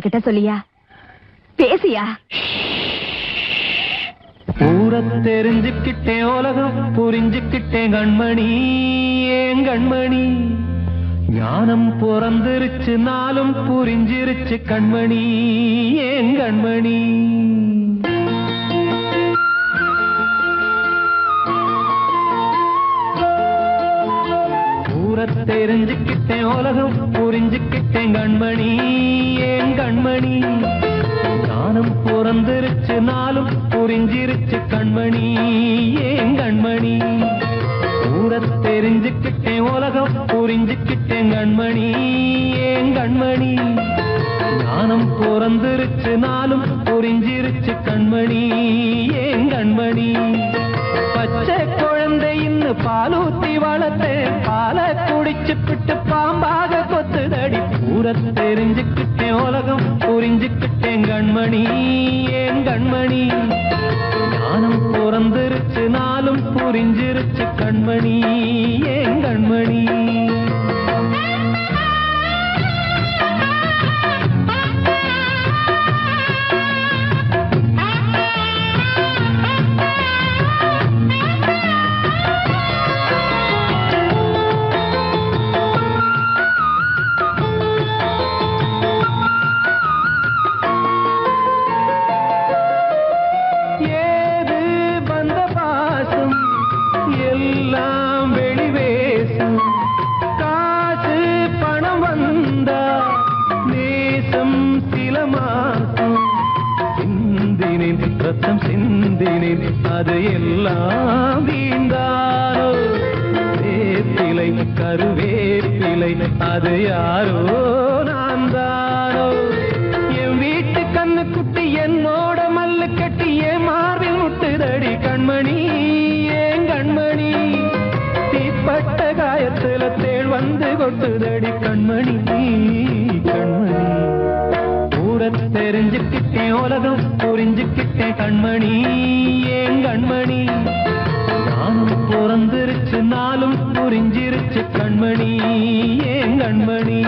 என்கிட்ட சொல்லியா? பேசியா? ஊரை தெரிஞ்சுக்கிட்டேன், உலகம் புரிஞ்சுக்கிட்டேன் கண்மணி, ஏன் கண்மணி. ஞானம் பிறந்திருச்சு, நாளும் புரிஞ்சிருச்சு கண்மணி, ஏன் கண்மணி. ஊரை தெரிஞ்சுக்கிட்டேன், உலகம் புரிஞ்சுக்கிட்டேன் கண்மணி, ஏன் கண்மணி. ஞானம் பிறந்திருச்சு, நாளும் புரிஞ்சிருச்சு கண்மணி, ஏன் கண்மணி. ஊரை தெரிஞ்சுக்கிட்டேன், உலகம் புரிஞ்சுக்கிட்டேன் கண்மணி, ஏன் கண்மணி. ஞானம் பிறந்திருச்சு, நாளும் புரிஞ்சிருச்சு கண்மணி, ஏன் கண்மணி. பச்சை குழந்தை இன்னும் பாலூத்தி வளர்த்தேன், பாலை குடிச்சுப்பிட்டு பாம்பாக கொத்துதடி. ஊரை தெரிஞ்சுக்கிட்டேன், உலகம் புரிஞ்சுக்கிட்டேன் கண்மணி, ஏன் கண்மணி. ஞானம் பிறந்திருச்சு, நாளும் புரிஞ்சிருச்சு கண்மணி, ஏன் கண்மணி. ரத்தம் சிந்தினேன், அது எல்லாம் வீந்தாரோ. வேப்பிலை கருவேப்பிலை, அது யாரோ நான் தானோ. என் வீட்டு கண்ணு குட்டி என்னோட மல்லு கட்டி என் மார்பில் முட்டுதடி கண்மணி, ஏன் கண்மணி. தீப்பட்ட காயத்துல தேள் வந்து கொட்டுதடி கண்மணி, கண்மணி. ஊரை தெரிஞ்சுக்கிட்டேன், உலகம் புரிஞ்சுக்கிட்டேன் கண்மணி, ஏன் கண்மணி. ஞானம் பிறந்திருச்சு, நாளும் புரிஞ்சிருச்சு கண்மணி, ஏன் கண்மணி.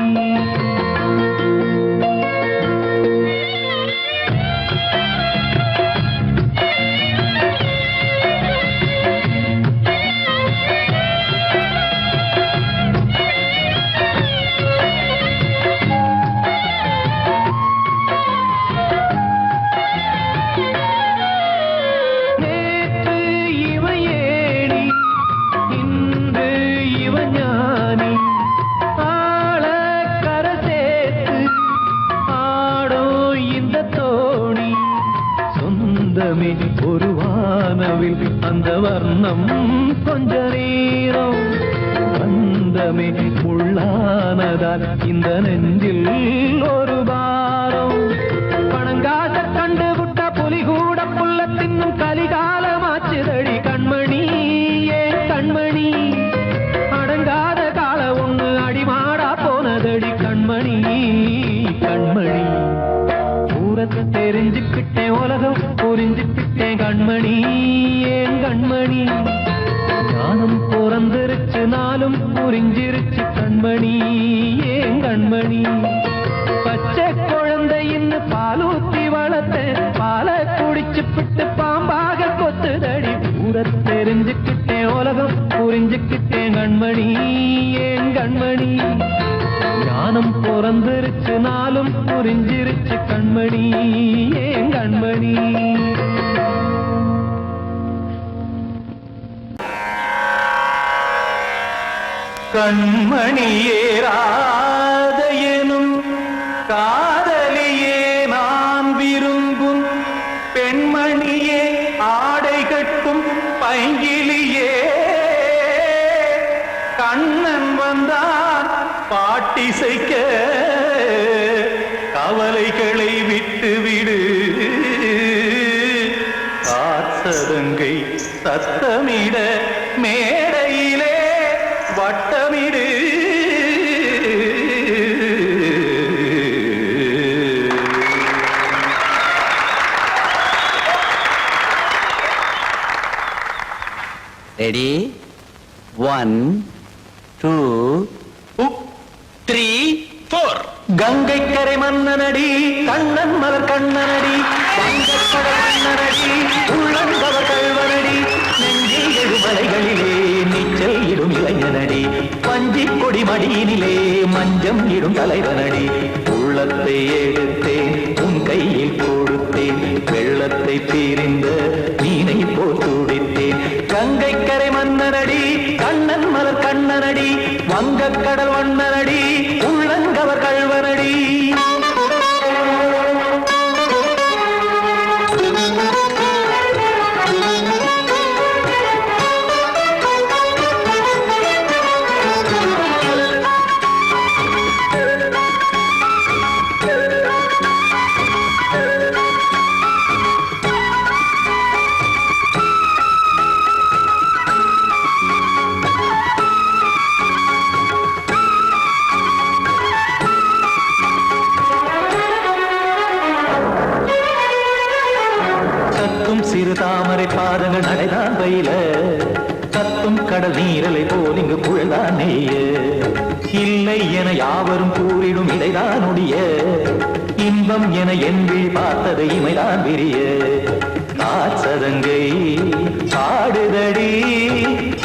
ஒரு வானவில் அந்த வர்ணம் கொஞ்ச நேரம் வந்தமே உள்ளானதால் இந்த நெஞ்சில் ஒரு பாரம். பணங்காச கண்டு விட்ட புலி கூட புல்ல தின்னும் கலிகாலமாச்சுதடி கண்மணி, ஏன் கண்மணி. அடங்காத கால ஒண்ணு அடிமாடா போனதடி கண்மணி, கண்மணி. ஊரை தெரிஞ்சுக்கிட்டேன், உலகம் புரிஞ்சுக்கிட்டேன் கண்மணி, ஏன் கண்மணி. ஞானம் பிறந்திருச்சு, நாளும் புரிஞ்சிருச்சு கண்மணி, ஏன் கண்மணி. பச்சை குழந்தை இன்னும் பாலூத்தி வளர்த்தேன், பாலை குடிச்சுப்பிட்டு பாம்பாக கொத்துதடி. ஊரை தெரிஞ்சுக்கிட்டேன், உலகம் புரிஞ்சுக்கிட்டேன் கண்மணி, ஏன் கண்மணி. ஞானம் பிறந்திருச்சு, நாளும் புரிஞ்சிருச்சு கண்மணி, ஏன் கண்மணி. கண்மணியே ராத எனும் காதலியே நான் விரும்பும் பெண்மணியே, ஆடை கட்டும் பைங்கிலியே. கண்ணன் வந்தான் பாட்டிசைக்க, கவலைகளை விட்டுவிடு. காத்ததங்கை சத்தமிட மேடையிலே வட்டமிடு. ரெடி? 1 2 3 4. கங்கை கரை மன்னனடி கண்ணன் மலர் கண்ணனடி வங்கக்கடல் மன்னனடி உள்ளங்கவர் கல்வனடி நெஞ்சில் எழுமலைகளிலே நீச்சல் இடும் இளைஞனடி பஞ்சி கொடி மடியினிலே மஞ்சம் இடும் தலைவனடி உள்ளத்தை எடுத்தேன் உன் கையில் கொடுத்தேன் வெள்ளத்தை தீரிந்த மீனை போல் துடித்தேன் கங்கை கரை மன்னனடி கண்ணன் மலர் கண்ணனடி வங்கக்கடல் வண்ணனடி உள்ளங்கவர் கல்வனடி சிறு தாமரை பாதங்கள் நடைதான் பயில கத்தும் கடல் நீரலை போல் இங்கு புழல்தான் நெய்ய இல்லை என யாவரும் கூறிடும் இடைதான் ஒடிய இன்பம் என என் விழி பார்த்தது இமைதான் விரிய காற்சதங்கை பாடுதடி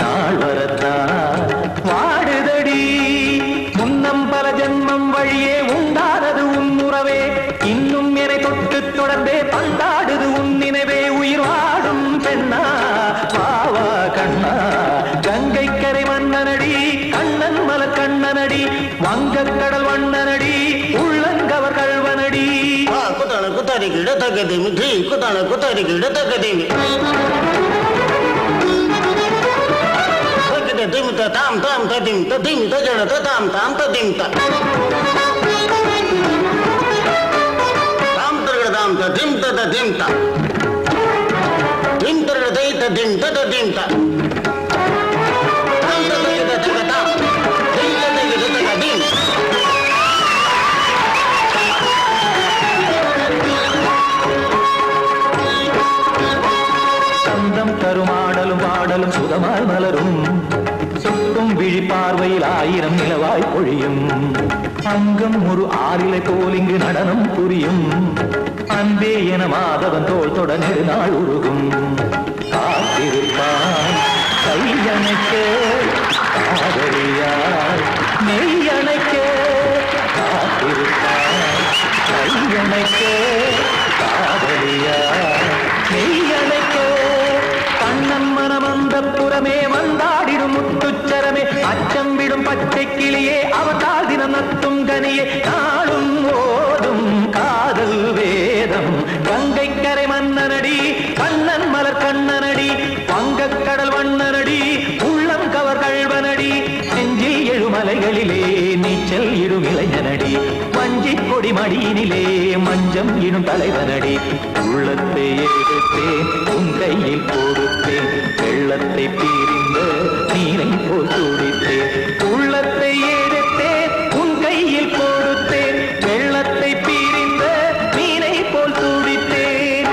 நாள் வரத்தான் வாடுதடி முன்னம் பல ஜென்மம் வழியே உண்டானது உன் உறவே இன்னும் என்னை தொட்டு தொடர்ந்தே பந்தாடுது உன் நினைவே உயிர் வாடும் பெண்ணா வாவா கண்ணா கங்கை கரை மன்னனடி கண்ணன் மலர் கண்ணனடி வங்கக்கடல் வண்ணனடி உள்ளங்கவர் கல்வனடி குத்தான குத்தாரி கிட தகதேமி தி குத்தான குத்தாரி கிட தகதேமி தகதே திம் தாம் தாம் ததிம் ததிம் தஜட தாம் தாம் ததிம் தாம் தாம் ததிம் ததிம் தாம் திம் தரதை ததிம் ததிம் தாம் தாம் ததிம் ததிம் தாம் திம் ததிம் ததிம் சந்தம் தருமாடலும் பாடலும் சுகமாய் மலரும் சுட்டும் விழி பார்வையில் ஆயிரம் நிலவாய் பொழியும் அங்கம் ஒரு ஆறிலை போல் இங்கு நடனம் புரியும் அன்பே என மாதவன் தோல் தொட நெடுநாள் உருகும் காத்திருப்பான் கையணைக்க காதலியார் மெய்யணைக்க காத்திருப்பான் கையணைக்க காதலியார் மெய்யணைக்க கண்ணன் மனமந்த புறமே வந்தாடிடும் முத்துச்சரமே அச்சம் விடும் பச்சை கிளியே அவதால் தினம் நத்தும் கனியே நாளும் ஓடும் காதல் வேதம் கங்கை கரை மன்னனடி கண்ணன் மலர் கண்ணனடி வங்கக்கடல் வண்ணனடி உள்ளம் கவர் கல்வனடி நெஞ்சில் எழுமலைகளிலே நீச்சல் இடும் இளைஞனடி வஞ்சி கொடி மடியினிலே மஞ்சம் இடும் தலைவனடி உள்ளத்தை எடுத்தேன் உன் கையில் கொடுத்தேன் வெள்ளத்தை பீரிந்த நீரை போல் துடித்தேன் உள்ளத்தை எடுத்தேன் உன் கையில் கொடுத்தேன் வெள்ளத்தை பீரிந்த நீரை போல் துடித்தேன்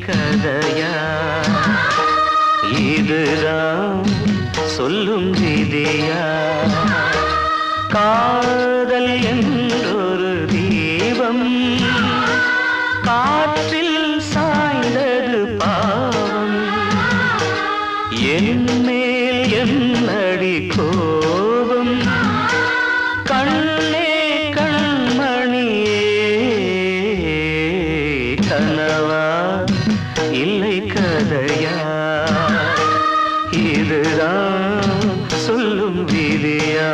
கதையா இதுதான் சொல்லும் விதியா காதல் என்றொரு தீபம் காற்றில் சாய்ந்தது பாவம் என் மேல் என்னடி கோபம் கண் இதுதான் சொல்லும் விதியா?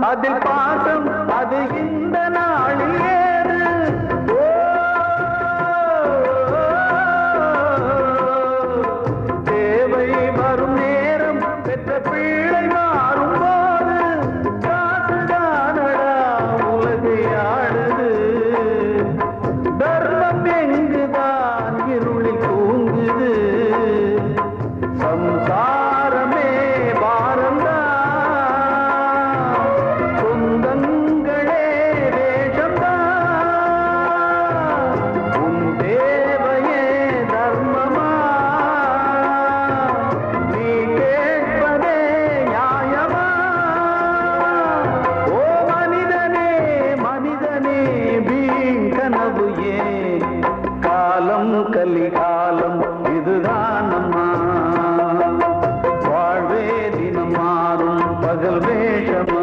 அதில் பாசம் அது இந்த நாளில் ஏறு. தேவை வரும் நேரம் பெற்ற பிள்ளை மாறும் போது காசுதானடா உலகை ஆடுது. தர்மம் எங்குதான் இருளில் தூங்குது. சம்சாரமே பாரந்தா சொந்தங்களே காதல் வேஷமா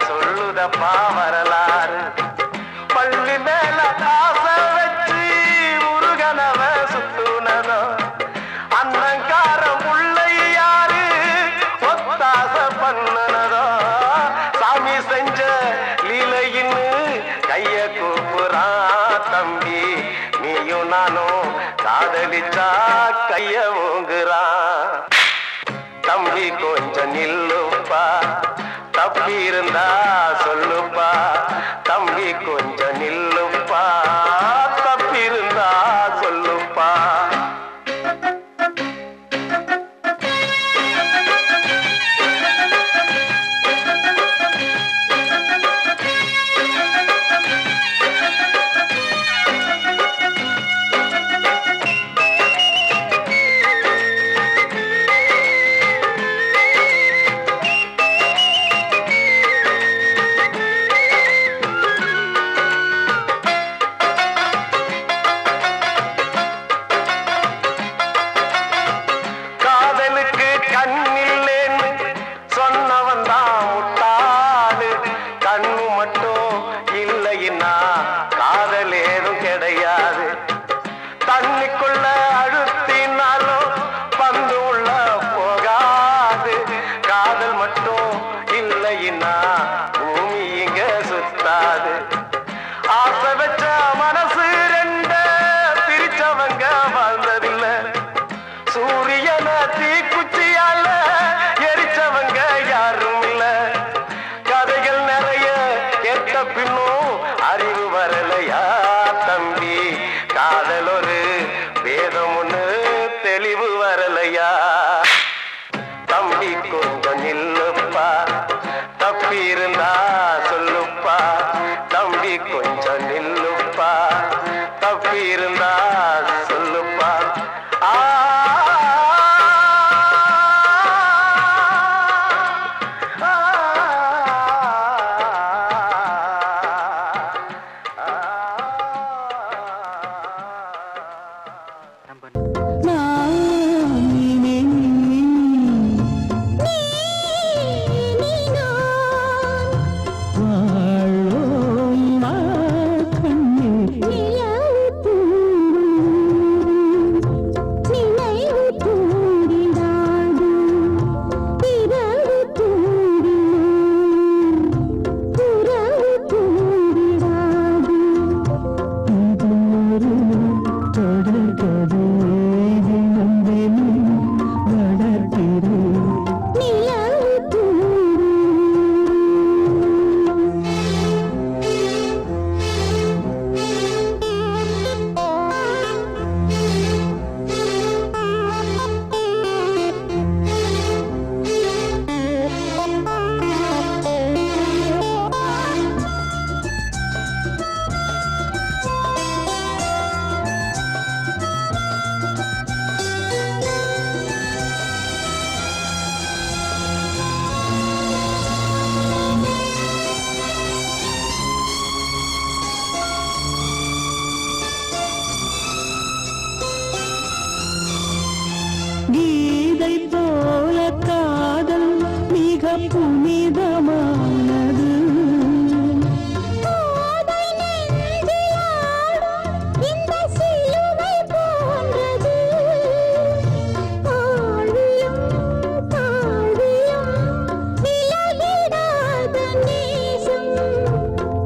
சொல்லுதப்பா வரலாறு பள்ளி மேல ஆசை வச்சு முருகனவ சுத்துனதோ அன்னங்காரம் உள்ள யாரு ஒத்தாச பண்ணுனதோ சாமி செஞ்ச லீலையின்னு கைய கூப்புறான் தம்பி நீயும் நானும் காதலிச்சா கைய ஓங்குறான் தம்பி கொஞ்சம் நில்லுப்பா தப்பி இருந்தா சொல்லுப்பா தம்பி கொஞ்சம் நில்லுப்பா தப்பி இருந்தா சொல்லுப்பா கொஞ்சம் நில்லுப்பா தப்பி இருந்தா சொல்லுப்பா நீ மிதமானது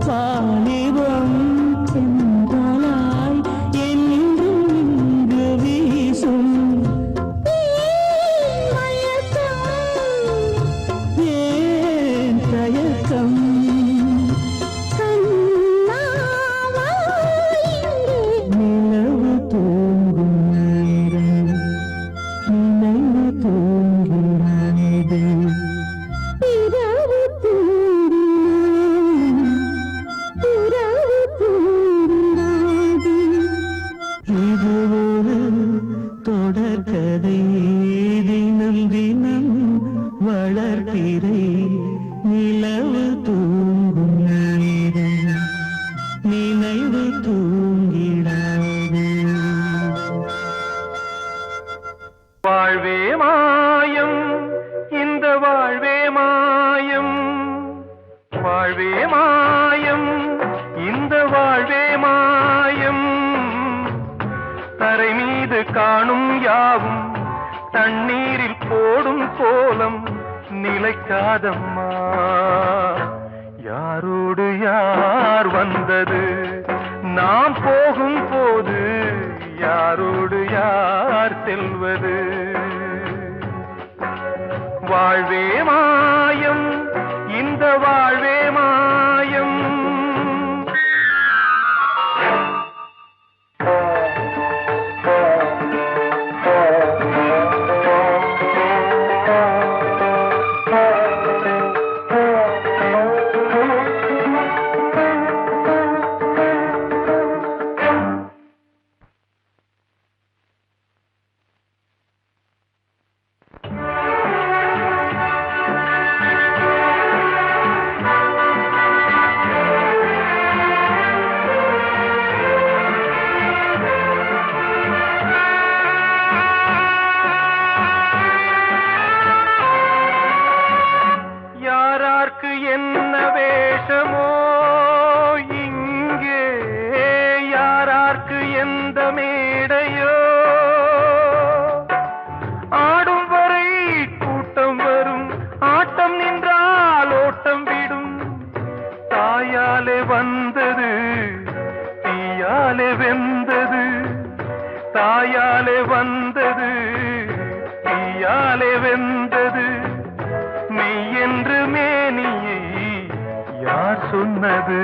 வாலிபம் சென்றலாய் என்றும் இங்கு வீசும் ஏன் தயக்கம் நிலவு தூங்கும் நேரம் நினைவு தூங்கிறது இது ஒரு தொடர்கதை தினம் தினம் வளர்பிறை நிலவு தூங்கும் நேரம் நினைவு தூங்கிடாது வாழ்வே மாயம் இந்த வாழ்வே மாயம் வாழ்வே மாயம் இந்த வாழ்வே மாயம் தரை மீது காணும் யாவும் தண்ணீரில் போடும் கோலம் நிலைக்காதம்மா யாரோடு யார் வந்தது நாம் போகும் போது யாரோடு யார் செல்வது வாழ்வே மாயம் இந்த வாழ்வே மாயம் யாரார்க்கு என்ன வேஷமோ இங்கே யாரார்க்கு எந்த மேடையோ ஆடும் வரை கூட்டம் வரும் ஆட்டம் நின்றால் ஓட்டம் விடும் தாயாலே வந்தது தீயாலே வெந்தது தாயாலே வந்தது தீயாலே வெந்தது மெய் என்று மேனியை யார் சொன்னது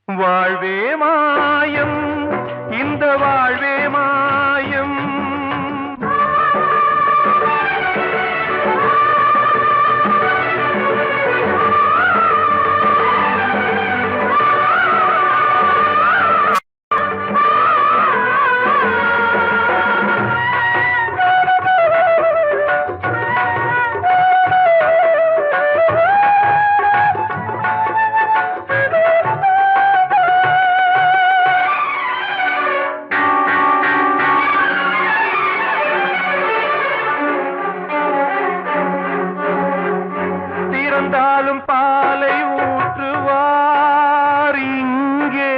வாழ்வே மாயம் இந்த வாழ்வே மாயம் திறந்தாலும் பாலை ஊற்றுவார் இங்கே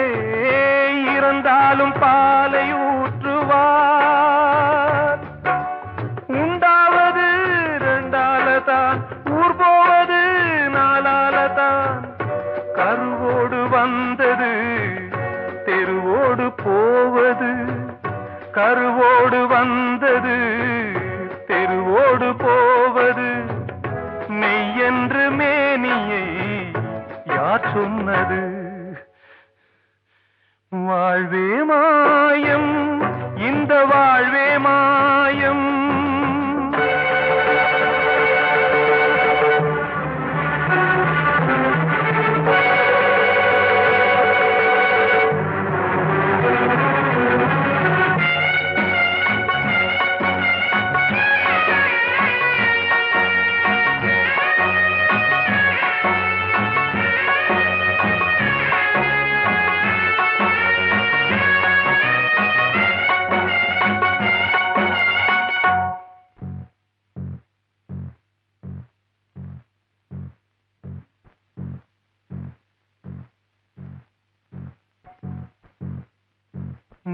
இறந்தாலும் பாலை ஊற்றுவார் உண்டாவது ரெண்டாலதான் ஊர் போவது நாலாலதான் கருவோடு வந்தது தெருவோடு போவது கருவோடு வந்தது தெருவோடு போவது மெய் என்று மேனியை யார் சொன்னது வாழ்வே மாயம் இந்த வாழ்வே மாயம்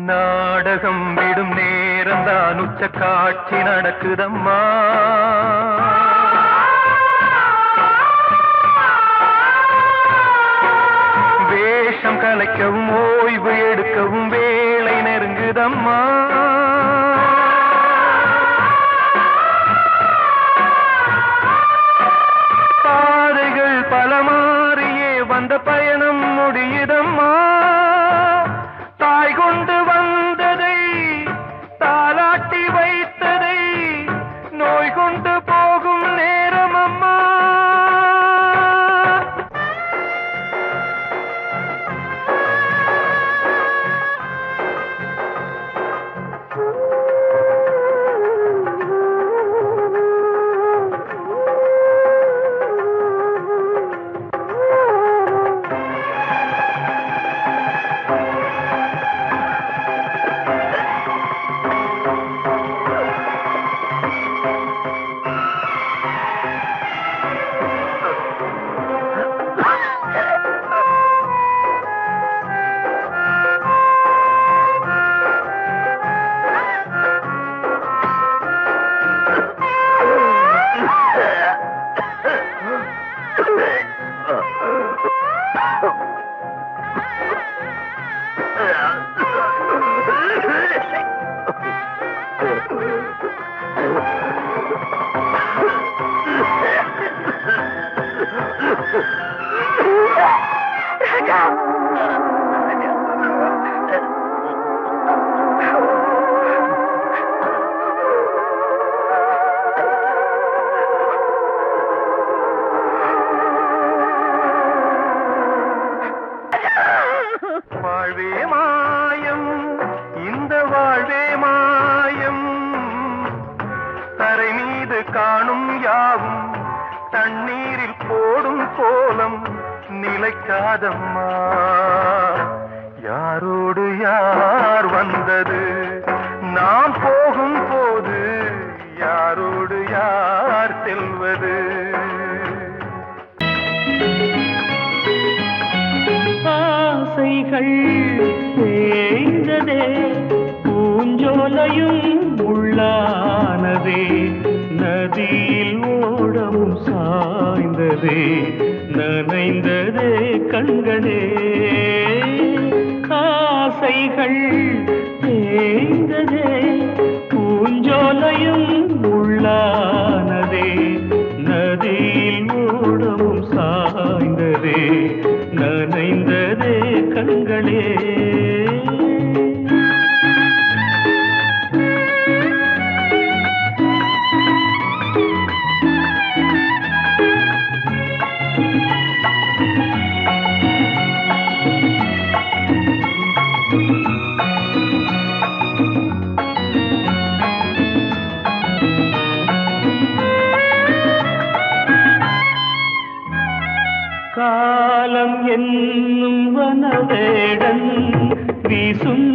நாடகம் விடும் நேரம் தான் உச்ச காட்சி நடக்குதம்மா. வேஷம் கலைக்கவும் ஓய்வு எடுக்கவும் வேளை நெருங்குதம்மா. பாதைகள் பல மாறியே வந்த பயணம் முடியுதம்மா. தாய் கொண்டு வந்ததை தாலாட்டி வைத்ததை நோய் கொண்டு போகும் நேரம் அம்மா. வாழ்வே மாயம், இந்த வாழ்வே மாயம், தரை மீது காணும் யாவும் தண்ணீரில் போடும் கோலம் நிலைக்காதம்மா. யாரோடு யார் வந்தது நாம் போகும் போது, யாரோடு யார் செல்வது? ஆசைகள் தேய்ந்ததே, பூஞ்சோலையும் உள்ளானதே, நதியில் ஓடவும் சாய்ந்ததே, நனைந்ததே கண்களே. ஆசைகள் தேய்ந்ததே, பூஞ்சோலையும் உள்ளானதே, நதியில் ஓடவும் சாய்ந்ததே, நனைந்ததே கண்களே. காலம் என்னும் வனவேடன் வீசும்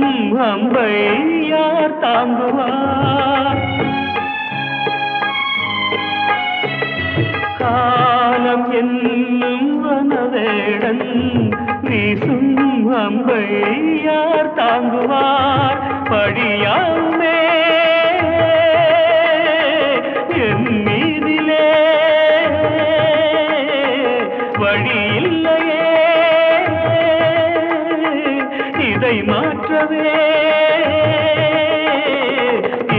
அம்பை யார் தாங்குவார்? காலம் என்னும் வனவேடன் வீசும் அம்பை யார் தாங்குவார்? படியாமே என் மீதிலே வழியில்லையே, இதை மாற்றவே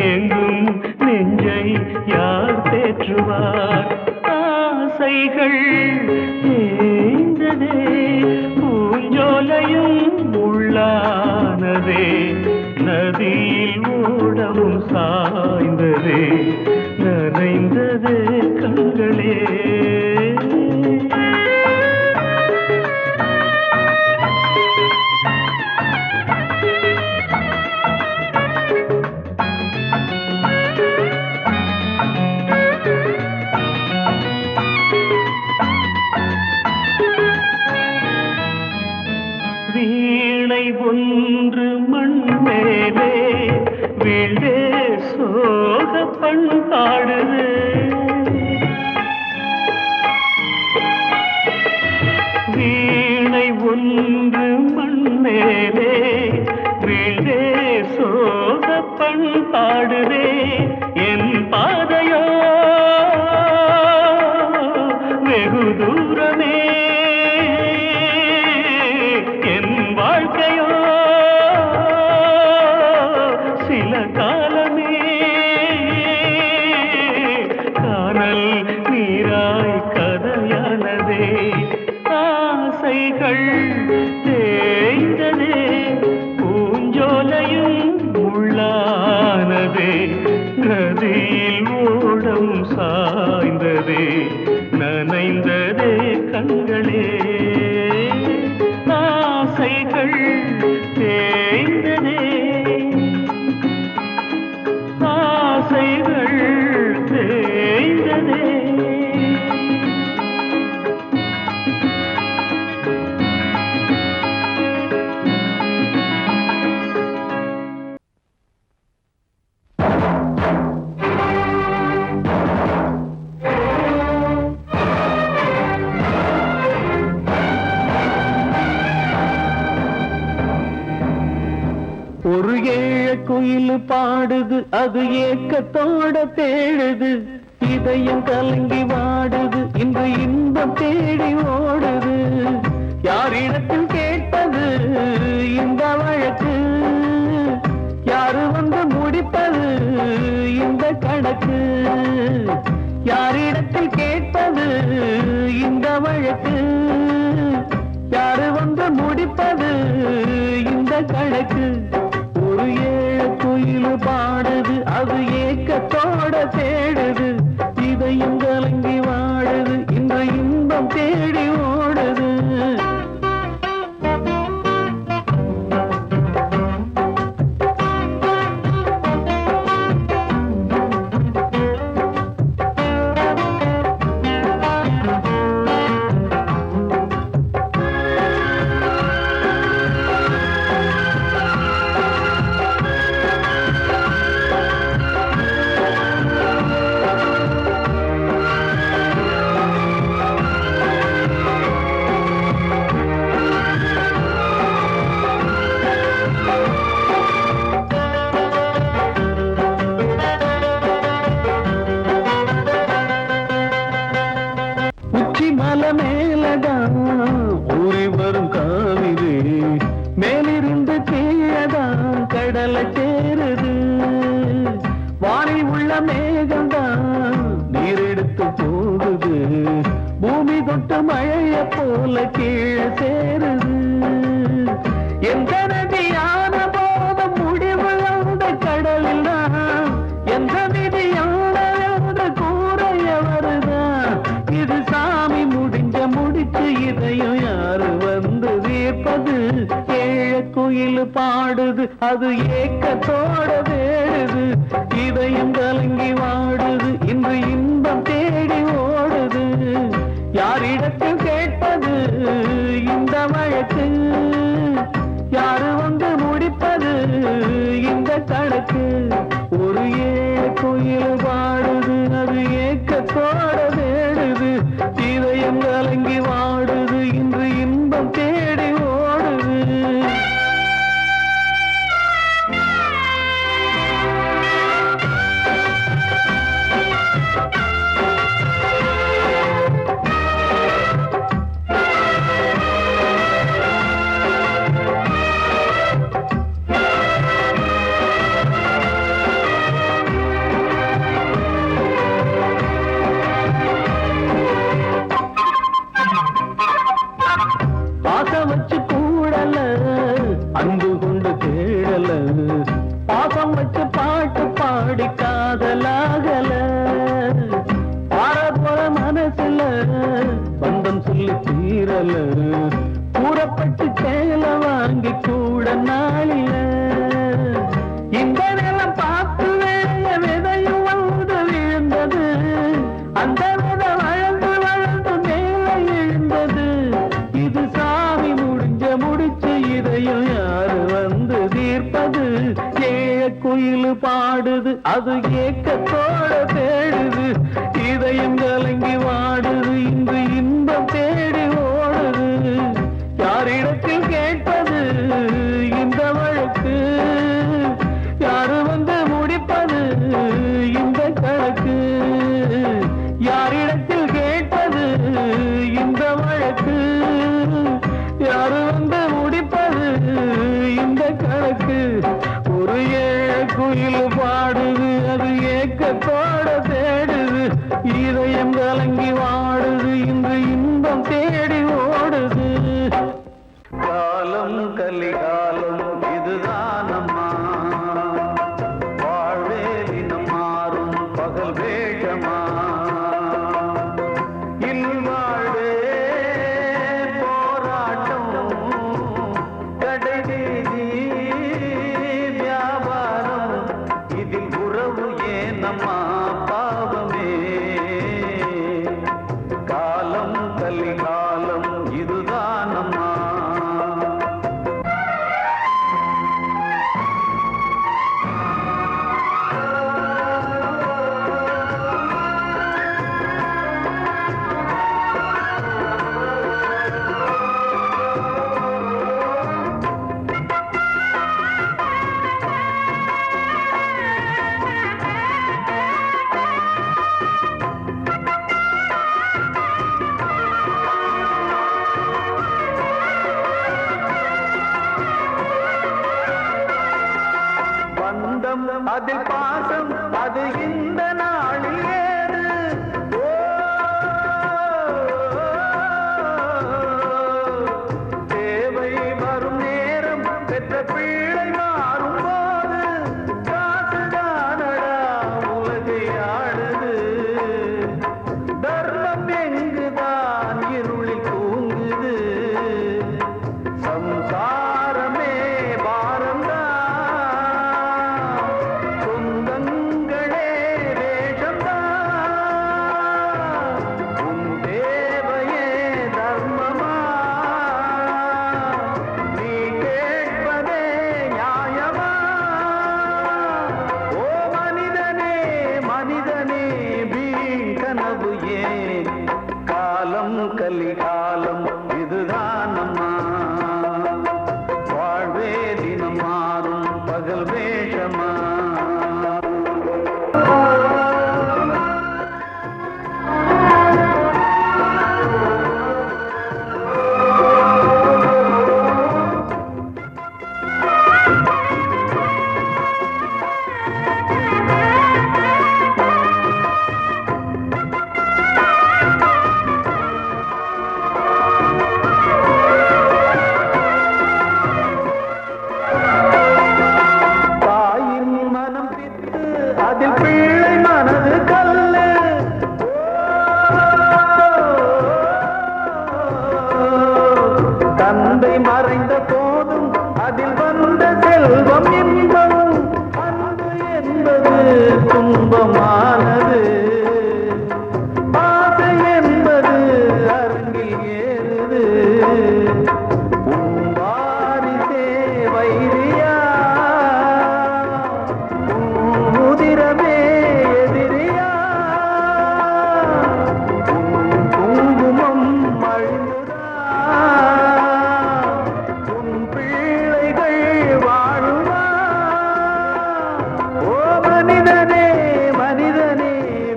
எங்கும் நெஞ்சை யார் தேற்றுவார்? ஆசைகள் தேய்ந்ததே, பூஞ்சோலையும் உள்ளானதே, நதியில் ஓடவும் சாய்ந்ததே, நனைந்ததே கண்களே. வீணை ஒன்று மண் மேலே வீழ்ந்தே சோக பண்பாடுது, காணல் நீராய் கதையானதே ஆசைகள் தேய்ந்ததே பூஞ்சோலையும் உள்ளானதே நதியில் ஓடம் சாய்ந்ததே நனைந்ததே கண்களே ஆசைகள் தேய்ந்ததே ஆசைகள் தேய்ந்ததே ஒரு ஏழ குயில் பாடுது அது ஏக்கத்தோட தேடுது இதயம் கலங்கி வாடுது இன்று இன்பம் தேடி ஓடுது யாரிடத்தில் கேட்டது இந்த வழக்கு யாரு வந்து முடிப்பது இந்த கணக்கு யாரிடத்தில் கேட்டது இந்த வழக்கு யாரு வந்து முடிப்பது இந்த கணக்கு ஒரு ஏழ குயில் பாடுது அது ஏக்கத்தோட தேடுது இதயம் கலங்கி வாடுது இந்த இன்பம் தேடி ஓடுது மலை மேலதான் ஊறி வரும் காவிரி மேலிருந்து கீழதான் கடலை சேருது வானில் உள்ள மேகம்தான் நீரெடுத்து போகுது பூமி தொட்டு மழைய போல கீழே சேருது எந்த நதியான போதும் முடிவு அந்த கடலில் தான் எந்த விதியான என்று கூறைய வருதான் இது சாமி முடிச்சு இதையும் யாரு வந்து தீர்ப்பது ஏழ குயில் பாடுது அது ஏக்கத்தோட வேடுது இதயம் கலங்கி வாடுது இன்று இன்பம் தேடி ஓடுது யாரிடத்தில் கேட்பது இந்த வழக்கு யாரு வந்து முடிப்பது இந்த கணக்கு ஒரு ஏழ குயில் பாடுது அது ஏக்கத்தோட வேடுது இதயம் கலங்கி வாடுது இன்று இன்பம் தேடி ஓடுது பாசம் வச்சு கூடல அன்பு கொண்டு தேடல பாசம் வச்சு பாட்டு பாடி காதலாகல பார போற மனசுல பந்தம் சொல்லி தீரல கூறப்பட்டு சேல வாங்கி கூட நாளில இந்த நிலம் பார்த்து வேலைய விதையும் வந்து விழுந்தது அந்த விதை வளர்ந்து வளர்ந்து மேலே எழுந்தது இது சாமி முடிச்சு இதையும் யாரு வந்து தீர்ப்பது ஏழ குயில் பாடுது அது ஏக்கத்தோட தேடுது இதயம் கலங்கி வாடுது இன்று இன்பம் தேடி ஓடுது யாரிடத்தில் கேட்பது இந்த வழக்கு யாரு வந்து முடிப்பது இந்த கணக்கு யாரிடத்தில் கேட்பது இந்த வழக்கு யாரு வந்து முடிப்பது இந்த கணக்கு ஒரு ஏழ குயில் பாடுது அது ஏக்கத்தோட தேடுது இதயம் கலங்கி வாடுது இன்று இன்பம் தேடி ஓடுது காலம் கலிகாலம் இதுதானம்மா வாழ்வே தினம் மாறும் பகல் வேஷமா இல்வாழ்வே போராட்டம் கடைதீதி வியாபாரம் இதில் உறவு ஏனம்மா பாவமே காலம் கலிகாலம் இதுதானம்மா பந்தம் அதில் பாசம் அது இந்த நாளில் ஏது தேவை வரும் நேரம் பெற்ற பிள்ளை மாறும் போது காசுதானடா உலகை ஆடுது தர்மம் எங்குதான் இருளில் தூங்குது சம்சாரமே பாரம்தான் சொந்தங்களே வேஷம்தான் உன் தேவையே தர்மமா நீ கேட்பதே நியாயமா ஓ மனிதனே மனிதனே வீண் கனவு ஏன் காலம் கலிகாலம் இதுதானம்மா வாழ்வே தினம் மாறும் பகல் வேஷமா தாயின் மனம் பித்து அதில் பிள்ளை மனது கல்லு தந்தை மறைந்த போதும் அதில் வந்த செல்வம் இன்பம் அன்பு என்பது துன்பமானது ஆசை என்பது அரங்கில் ஏறுது உன் வாரிசே வைரியா உன் உதிரமே எதிரியா உன் குங்குமம் அழிந்துதா உன் பிள்ளைகள் வாழுமா ஓ மனிதனே மனிதனே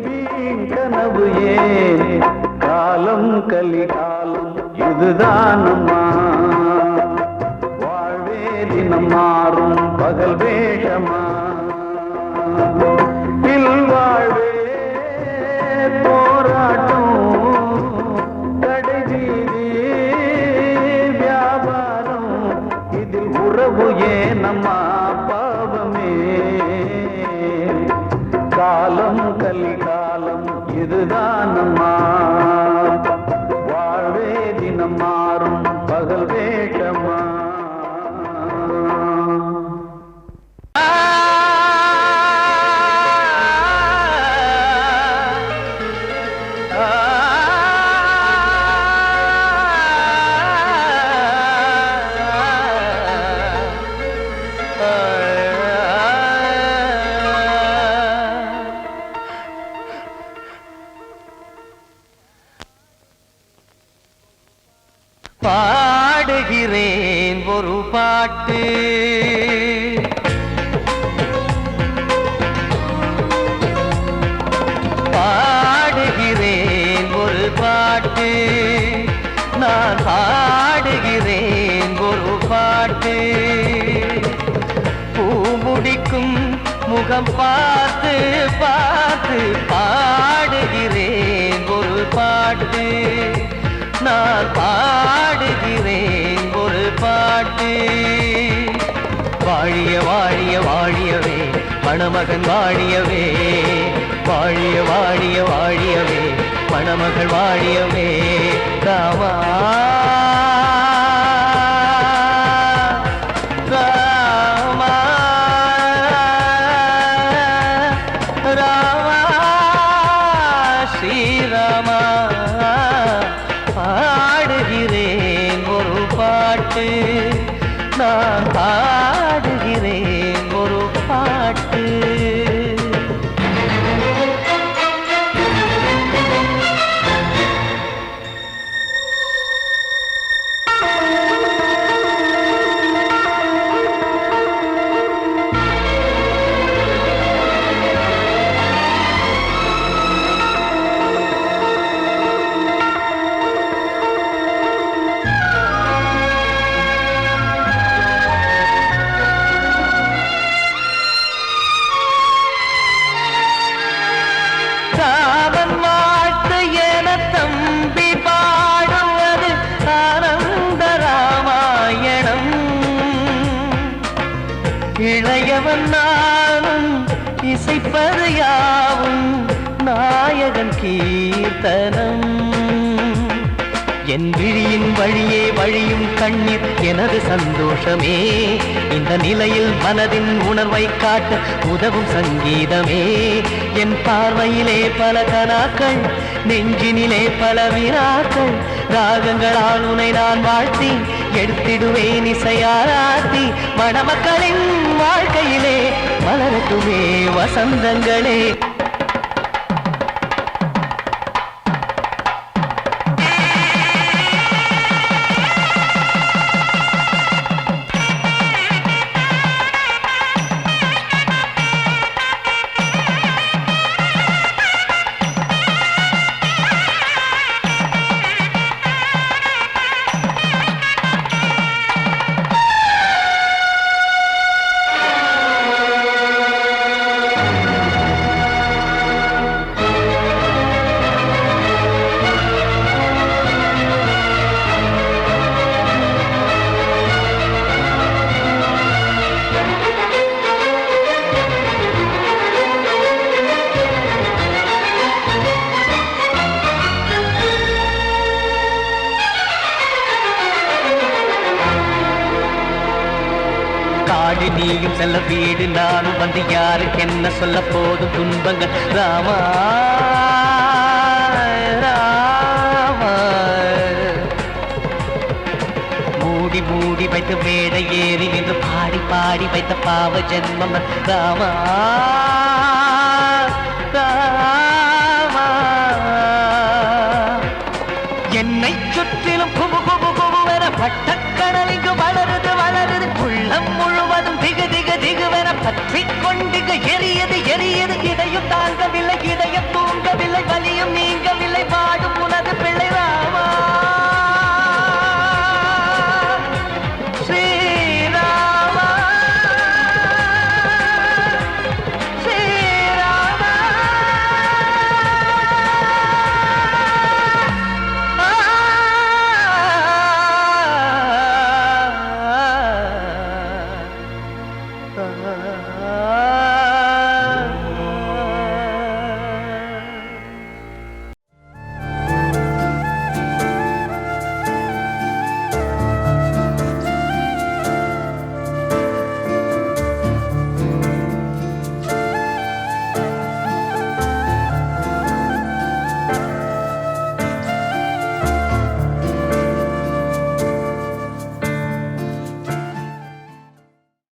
வீண் கனவு ஏன் காலம் கலிகாலம் இதுதானம்மா வாழ்வே தினம் மாறும் பகல் வேஷமா இல்வாழ்வே போராட்டம் கடைதீதி வியாபாரம் இதில் உறவு ஏனம்மா பாவமே காலம் கலிகாலம் இதுதானம்மா வாழ்வே தினம் மாறும் பகல் வேஷமா பாடுகிறேன் ஒரு பாட்டு பாடுகிறேன் ஒரு பாட்டு நான் பாடுகிறேன் ஒரு பாட்டு பூமுடிக்கும் முகம் பார்த்து பார்த்து பாடுகிறேன் மணமகன் வாழியவே வாழிய வாழிய வாழியவே மணமகள் வாழியவே ராமா ராமா ராமா ஸ்ரீராமா பாடுகிறேன் ஒரு பாட்டு நான் பாடுகிறேன் ஒரு பாட்டு ராமன் வாழ்த்து என தம்பி பாடுவது ஆனந்த ராமாயணம் இளையவன் நானும் இசைப்பது யாவும் நாயகன் கீர்த்தனம் என் விழியின் வழியே வழியும் கண்ணீர் எனது சந்தோஷமே இந்த நிலையில் மனதின் உணர்வை காட்ட உதவும் சங்கீதமே என் பார்வையிலே பல கனாக்கள் நெஞ்சினிலே பல வினாக்கள் ராகங்களால் உனை நான் வாழ்த்தி எடுத்திடுவேன் இசையாராத்தி மணமக்களின் வாழ்க்கையிலே மலரட்டுமே வசந்தங்களே காடு நீயும் செல்ல வீடு நானும் வந்து யாருக்கு என்ன சொல்ல போதும் துன்பங்கள் ராமா ராமா மூடி மூடி வைத்து மேடை ஏறி நின்று பாடி பாடி வைத்த பாவ ஜென்மம் ராமா ராமா என்னை சுற்றிலும் குபு குபு குபுவென பட்டக்கடல் இங்கு வளருது வளருது உள்ளம் முழுவதும் திகு திகு திகுவென பற்றி கொண்டிக எரியது எரியது இதையும் தாங்கவில்லை இதயம் தூங்கவில்லை வலியும் நீங்கவில்லை